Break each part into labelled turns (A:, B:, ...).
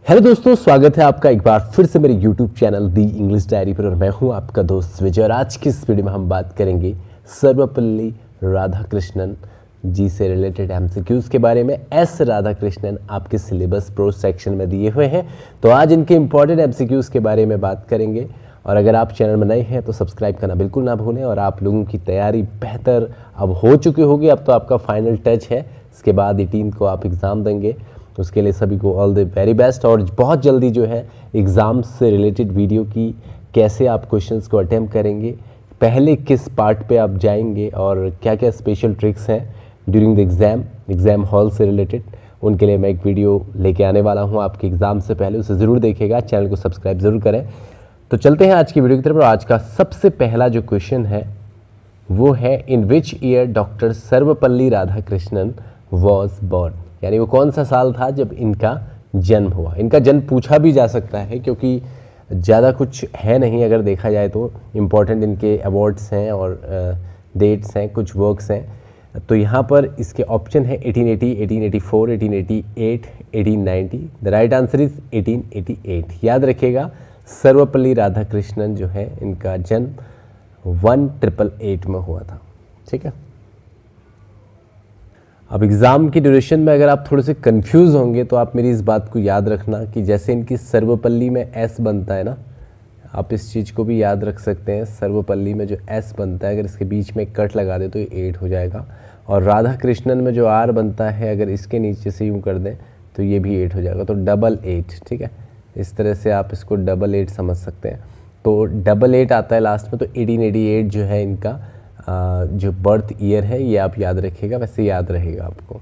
A: Hello दोस्तों, स्वागत है आपका एक बार फिर से मेरे यूट्यूब चैनल दी इंग्लिश डायरी पर और मैं हूं आपका दोस्त विजय। और आज की इस वीडियो में हम बात करेंगे सर्वपल्ली राधाकृष्णन जी से रिलेटेड एमसीक्यूज के बारे में। एस राधाकृष्णन आपके सिलेबस प्रो सेक्शन में दिए हुए हैं, तो आज इनके इंपॉर्टेंट एमसीक्यूज के बारे में बात करेंगे। और अगर आप चैनल में नए हैं तो सब्सक्राइब करना बिल्कुल ना भूलें। और आप लोगों की तैयारी बेहतर अब हो चुकी होगी, अब तो आपका फाइनल टच है, इसके बाद 18 को आप एग्ज़ाम देंगे। उसके लिए सभी को ऑल द वेरी बेस्ट। और बहुत जल्दी जो है एग्ज़ाम से रिलेटेड वीडियो की कैसे आप क्वेश्चंस को अटेम्प्ट करेंगे, पहले किस पार्ट पे आप जाएंगे और क्या क्या स्पेशल ट्रिक्स हैं ड्यूरिंग द एग्ज़ाम हॉल से रिलेटेड, उनके लिए मैं एक वीडियो लेके आने वाला हूं आपके एग्ज़ाम से पहले। उसे ज़रूर देखिएगा, चैनल को सब्सक्राइब ज़रूर करें। तो चलते हैं आज की वीडियो की तरफ। और आज का सबसे पहला जो क्वेश्चन है वो है, in which year doctor Sarvepalli Radhakrishnan was born, यानी वो कौन सा साल था जब इनका जन्म हुआ। इनका जन्म पूछा भी जा सकता है क्योंकि ज़्यादा कुछ है नहीं, अगर देखा जाए तो इम्पॉर्टेंट इनके अवार्ड्स हैं और डेट्स हैं, कुछ वर्क्स हैं। तो यहाँ पर इसके ऑप्शन है 1880, 1884, 1888, 1890। The right answer is 1888। याद रखिएगा, सर्वपल्ली राधाकृष्णन जो है इनका जन्म 1888 में हुआ था। ठीक है। अब एग्ज़ाम की ड्यूरेशन में अगर आप थोड़े से कंफ्यूज होंगे तो आप मेरी इस बात को याद रखना कि जैसे इनकी सर्वपल्ली में एस बनता है ना, आप इस चीज़ को भी याद रख सकते हैं। सर्वपल्ली में जो एस बनता है, अगर इसके बीच में कट लगा दे तो ये 8 हो जाएगा। और राधा कृष्णन में जो आर बनता है, अगर इसके नीचे से यूँ कर दें तो ये भी 8 हो जाएगा, तो 88। ठीक है, इस तरह से आप इसको 88 समझ सकते हैं। तो 88 आता है लास्ट में, तो 1888 जो है इनका जो बर्थ ईयर है, ये आप याद रखिएगा, वैसे याद रहेगा आपको।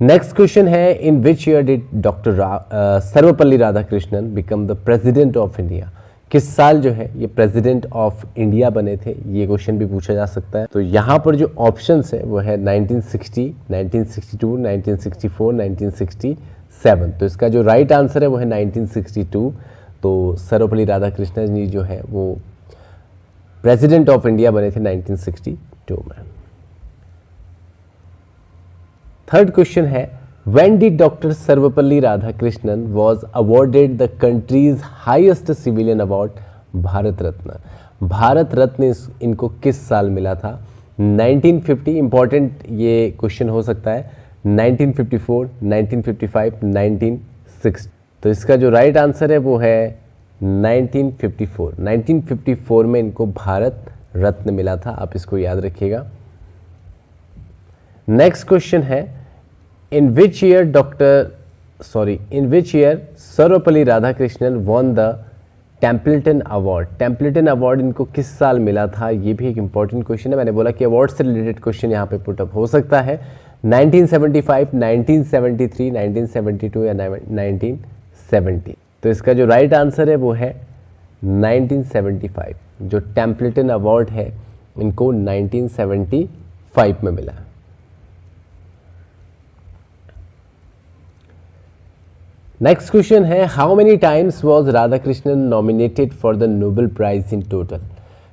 A: नेक्स्ट क्वेश्चन है, in which year did doctor Sarvepalli Radhakrishnan become the president of India. किस साल जो है ये प्रेसिडेंट ऑफ इंडिया बने थे, ये क्वेश्चन भी पूछा जा सकता है। तो यहाँ पर जो ऑप्शंस है वो है 1960, 1962, 1964, 1967। तो इसका जो राइट आंसर है वो है 1962। तो सर्वपल्ली राधाकृष्णन जी जो है वो प्रेसिडेंट ऑफ इंडिया बने थे 1962 में। थर्ड क्वेश्चन है, when did doctor Sarvepalli Radhakrishnan was awarded the country's highest civilian award Bharat Ratna. Bharat Ratna इनको किस साल मिला था? 1950, इंपॉर्टेंट ये क्वेश्चन हो सकता है, 1954, 1955, 1960। तो इसका जो राइट आंसर है वो है 1954। 1954 में इनको भारत रत्न मिला था, आप इसको याद रखिएगा। नेक्स्ट क्वेश्चन है, in which year Sarvepalli Radhakrishnan won the Templeton award. Templeton award इनको किस साल मिला था? ये भी एक इंपॉर्टेंट क्वेश्चन है। मैंने बोला कि अवार्ड से रिलेटेड क्वेश्चन यहाँ पे पुटअप हो सकता है। 1975, 1973, 1972 या 1970। तो इसका जो राइट आंसर है वो है 1975। जो टेम्पल्टन अवार्ड है इनको 1975 में मिला। नेक्स्ट क्वेश्चन है, how many times was Radhakrishnan nominated for the Nobel prize in total.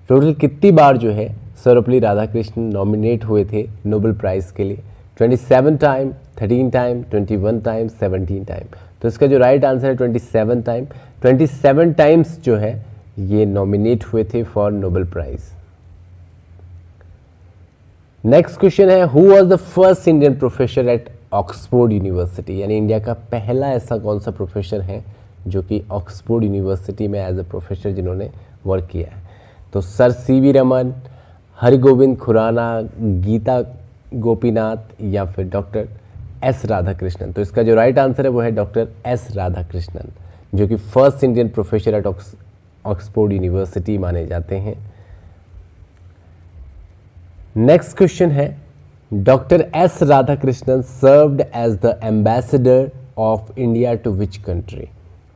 A: Total कितनी बार जो है सर्वपल्ली राधाकृष्णन नॉमिनेट हुए थे नोबेल प्राइज के लिए? 27 टाइम, 13 टाइम, 21 टाइम, 17 टाइम। तो इसका जो राइट आंसर है 27 टाइम। 27 टाइम्स जो है ये नॉमिनेट हुए थे for Nobel prize. Next question है, who was the first Indian professor at Oxford university. यानी इंडिया का पहला ऐसा कौन सा प्रोफेसर है जो कि ऑक्सफोर्ड यूनिवर्सिटी में एज ए प्रोफेसर जिन्होंने वर्क किया है? तो सर सीवी रमन, हरिगोविंद खुराना, गीता गोपीनाथ या फिर डॉक्टर एस राधाकृष्णन। तो इसका जो राइट आंसर है वो है डॉक्टर एस राधाकृष्णन, जो कि first Indian professor at Oxford university माने जाते हैं। नेक्स्ट क्वेश्चन है, doctor S Radhakrishnan served as the ambassador of India to which country.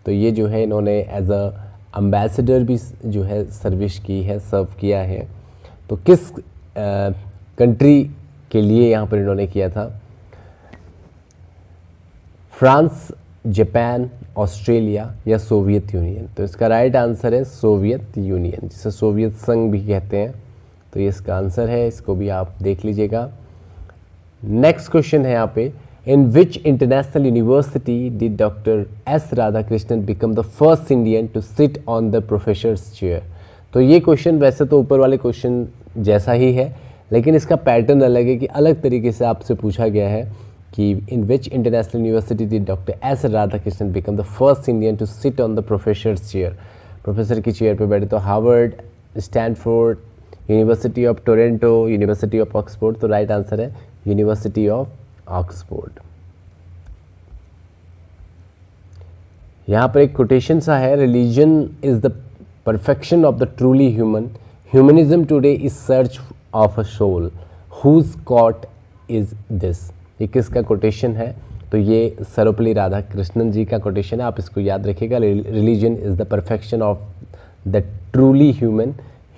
A: तो ये जो है इन्होंने एज अ एम्बेसडर भी जो है सर्विस की है, सर्व किया है। तो किस कंट्री के लिए यहाँ पर इन्होंने किया था? फ्रांस, जापान, ऑस्ट्रेलिया या सोवियत यूनियन। तो इसका राइट आंसर है सोवियत यूनियन, जिसे सोवियत संघ भी कहते हैं। तो ये इसका आंसर है, इसको भी आप देख लीजिएगा। नेक्स्ट क्वेश्चन है यहाँ पे, in which international university did doctor S Radhakrishnan become the first Indian to sit on the professor's chair. तो ये क्वेश्चन वैसे तो ऊपर वाले क्वेश्चन जैसा ही है, लेकिन इसका पैटर्न अलग है कि अलग तरीके से आपसे पूछा गया है कि in which international university did doctor S Radhakrishnan become the first Indian to sit on the professor's chair. Professor की चेयर पे बैठे तो Harvard, Stanford, university of Toronto, university of Oxford. तो राइट आंसर है यूनिवर्सिटी ऑफ ऑक्सफोर्ड। यहाँ पर एक quotation सा है, religion is the perfection of the truly human, humanism today is search of a soul, whose quote is this. ये किसका quotation है? तो ये सर्वपल्ली राधाकृष्णन जी का कोटेशन है, आप इसको याद रखिएगा। Religion is the perfection of the truly human,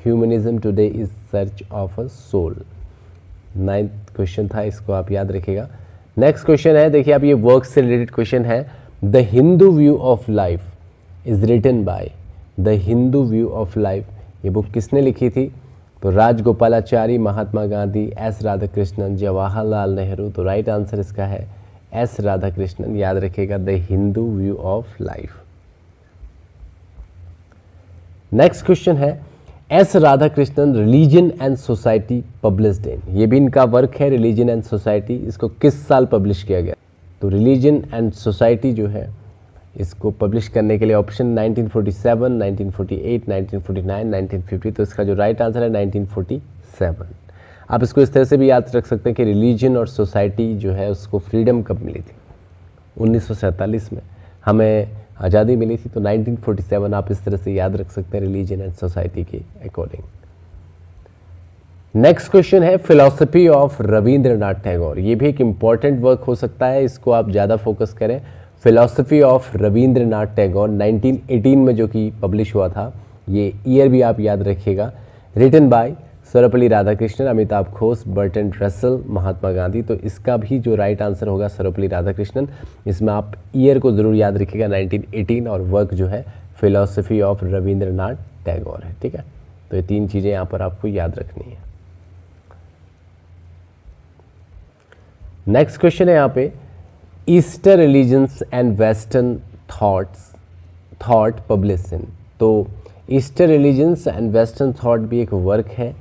A: humanism today is search of a soul. 9th question था, इसको आप याद रखिएगा। नेक्स्ट क्वेश्चन है, देखिए आप, ये वर्क से रिलेटेड क्वेश्चन है। The Hindu view of life is written by, the Hindu view of life ये बुक किसने लिखी थी? तो राजगोपालाचारी, महात्मा गांधी, एस राधाकृष्णन, जवाहरलाल नेहरू। तो राइट आंसर इसका है एस राधाकृष्णन, याद रखिएगा, the Hindu view of life. Next question है, S Radhakrishnan religion and society published in, ये भी इनका वर्क है, रिलीजन एंड सोसाइटी। इसको किस साल पब्लिश किया गया? तो रिलीजन एंड सोसाइटी जो है इसको पब्लिश करने के लिए ऑप्शन 1947, 1948, 1949, 1950। तो इसका जो राइट आंसर है 1947। आप इसको इस तरह से भी याद रख सकते हैं कि रिलीजन और सोसाइटी जो है उसको फ्रीडम कब मिली थी? 1947 में हमें आज़ादी मिली थी, तो 1947 आप इस तरह से याद रख सकते हैं रिलीजन एंड सोसाइटी के अकॉर्डिंग। नेक्स्ट क्वेश्चन है, फिलॉसफी ऑफ रविंद्रनाथ टैगोर। ये भी एक इम्पॉर्टेंट वर्क हो सकता है, इसको आप ज़्यादा फोकस करें। फिलॉसफी ऑफ रविंद्रनाथ टैगोर 1918 में जो कि पब्लिश हुआ था, ये ईयर भी आप याद रखिएगा। Written by Sarvepalli Radhakrishnan, Amitav Ghosh, Bertrand Russell, Mahatma Gandhi. तो इसका भी जो राइट आंसर होगा सर्वपल्ली राधाकृष्णन। इसमें आप ईयर को ज़रूर याद रखिएगा 1918, और वर्क जो है फिलॉसफी ऑफ रविंद्रनाथ टैगोर है। ठीक है, तो ये 3 चीज़ें यहाँ पर आपको याद रखनी है। नेक्स्ट क्वेश्चन है यहाँ पे, Eastern religions and western thought publish in. तो Eastern religions and western thought भी एक वर्क है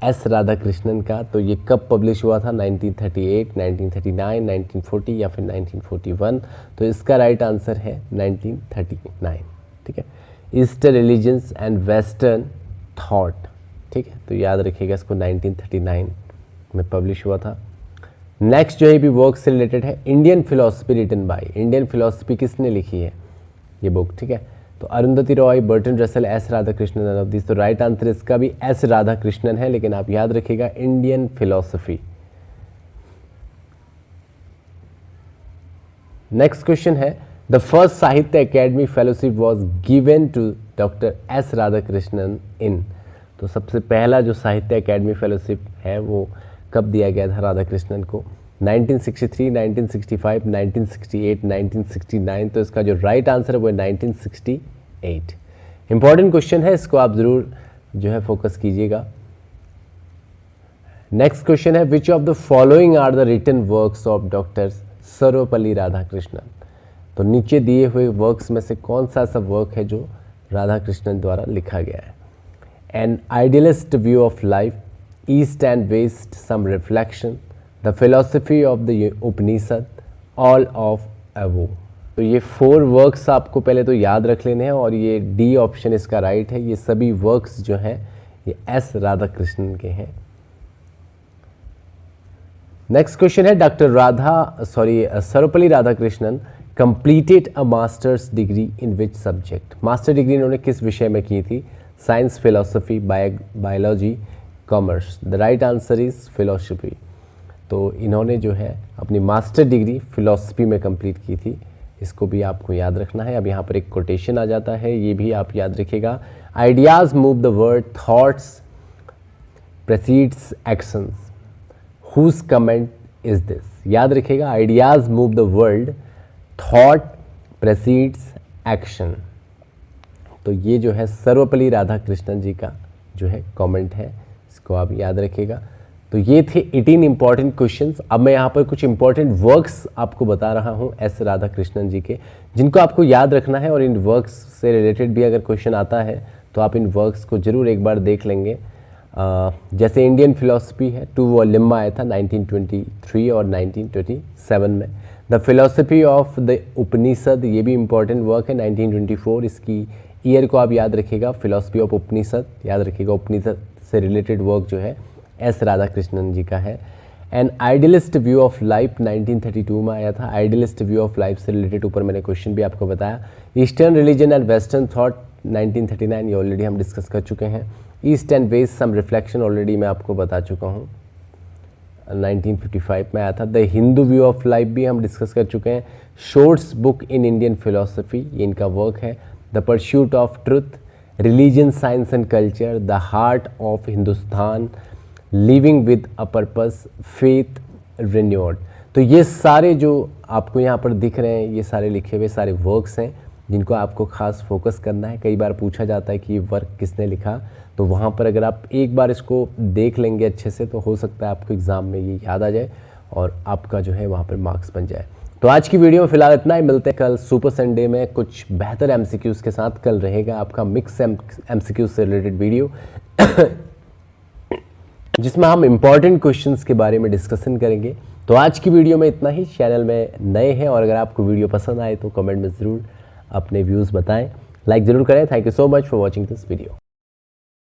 A: एस राधाकृष्णन का। तो ये कब पब्लिश हुआ था? 1938, 1939, 1940 या फिर 1941। तो इसका राइट आंसर है 1939। ठीक है, Easter religions and western thought. ठीक है, तो याद रखिएगा इसको, 1939 में पब्लिश हुआ था। नेक्स्ट जो है भी वर्क से रिलेटेड है, Indian philosophy written by. Indian philosophy किसने लिखी है ये बुक? ठीक है, तो Arundhati Roy, Bertrand Russell, S Radhakrishnan, none of this. तो राइट आंसर इसका भी एस राधाकृष्णन है, लेकिन आप याद रखिएगा इंडियन फिलोसफी। नेक्स्ट क्वेश्चन है, the first Sahitya Akademi fellowship was given to doctor S Radhakrishnan in. तो सबसे पहला जो साहित्य अकेडमी फेलोशिप है वो कब दिया गया था राधाकृष्णन को? 1963, 1965, 1968, 1969। तो इसका जो राइट आंसर है वो है 1968। इंपॉर्टेंट क्वेश्चन है, इसको आप ज़रूर जो है फोकस कीजिएगा। नेक्स्ट क्वेश्चन है, which of the following are the written works of doctor Sarvepalli Radhakrishnan. तो नीचे दिए हुए वर्क्स में से कौन सा ऐसा वर्क है जो राधाकृष्णन द्वारा लिखा गया है? An idealist view of life, east and west, some reflection, the philosophy of the Upanishad, all of above. तो ये 4 वर्क्स आपको पहले तो याद रख लेने हैं, और ये डी ऑप्शन इसका राइट है। ये सभी वर्क्स जो हैं ये एस राधाकृष्णन के हैं। नेक्स्ट क्वेश्चन है, doctor Sarvepalli Radhakrishnan completed a master's degree in which subject? Master degree इन्होंने किस विषय में की थी? Science, philosophy, biology, commerce. The right answer is philosophy. तो इन्होंने जो है अपनी मास्टर डिग्री फिलोसफी में कंप्लीट की थी, इसको भी आपको याद रखना है। अब यहाँ पर एक कोटेशन आ जाता है, ये भी आप याद रखिएगा। Ideas move the world, thoughts precedes actions, whose comment is this. याद रखिएगा, ideas move the world, thought precedes action. तो ये जो है सर्वपल्ली राधाकृष्णन जी का जो है कमेंट है, इसको आप याद रखिएगा। तो ये थे 18 इंपॉर्टेंट क्वेश्चंस। अब मैं यहाँ पर कुछ इंपॉर्टेंट वर्क्स आपको बता रहा हूँ एस राधाकृष्णन जी के, जिनको आपको याद रखना है, और इन वर्क्स से रिलेटेड भी अगर क्वेश्चन आता है तो आप इन वर्क्स को ज़रूर एक बार देख लेंगे। जैसे इंडियन फिलॉसफी है, 2 वॉल्यूम में आया था 1923 और 1927 में। द फिलॉसफी ऑफ द उपनिषद, ये भी इंपॉर्टेंट वर्क है 1924, इसकी ईयर को आप याद रखिएगा। फिलॉसफी ऑफ उपनिषद याद रखिएगा, उपनिषद से रिलेटेड वर्क जो है एस राधाकृष्णन जी का है। An idealist view of life 1932 में आया था। आइडियलिस्ट व्यू ऑफ लाइफ से रिलेटेड ऊपर मैंने क्वेश्चन भी आपको बताया। Eastern religion and western thought 1939, ये ऑलरेडी हम डिस्कस कर चुके हैं। East and west some reflection already मैं आपको बता चुका हूँ, 1955 में आया था। The Hindu view of life भी हम डिस्कस कर चुके हैं। Shorts book in Indian philosophy, ये इनका वर्क है। The pursuit of truth, religion science and culture, the heart of Hindustan, living with a purpose, faith renewed. तो ये सारे जो आपको यहाँ पर दिख रहे हैं, ये सारे लिखे हुए सारे वर्क्स हैं जिनको आपको खास फोकस करना है। कई बार पूछा जाता है कि ये वर्क किसने लिखा, तो वहाँ पर अगर आप एक बार इसको देख लेंगे अच्छे से तो हो सकता है आपको एग्ज़ाम में ये याद आ जाए और आपका जो है वहाँ पर मार्क्स बन जाए। तो आज की वीडियो में फिलहाल इतना ही। मिलते हैं कल सुपर संडे में कुछ बेहतर एमसीक्यूज़ के साथ। कल रहेगा आपका मिक्स एमसीक्यूज़ से रिलेटेड वीडियो जिसमें हम इंपॉर्टेंट क्वेश्चंस के बारे में डिस्कशन करेंगे। तो आज की वीडियो में इतना ही। चैनल में नए हैं और अगर आपको वीडियो पसंद आए तो कमेंट में ज़रूर अपने व्यूज़ बताएं, लाइक ज़रूर करें। Thank you so much for watching this video.